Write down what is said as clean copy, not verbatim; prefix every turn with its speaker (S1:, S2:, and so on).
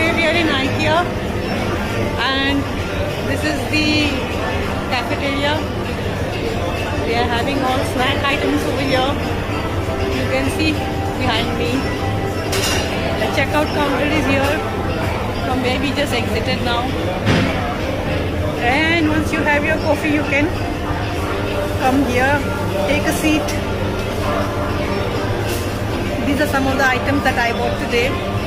S1: Today we are in IKEA and this is the cafeteria. They are having all snack items over here. You can see behind me. The checkout counter is here from where we just exited now. And once you have your coffee, you can come here, take a seat. These are some of the items that I bought today.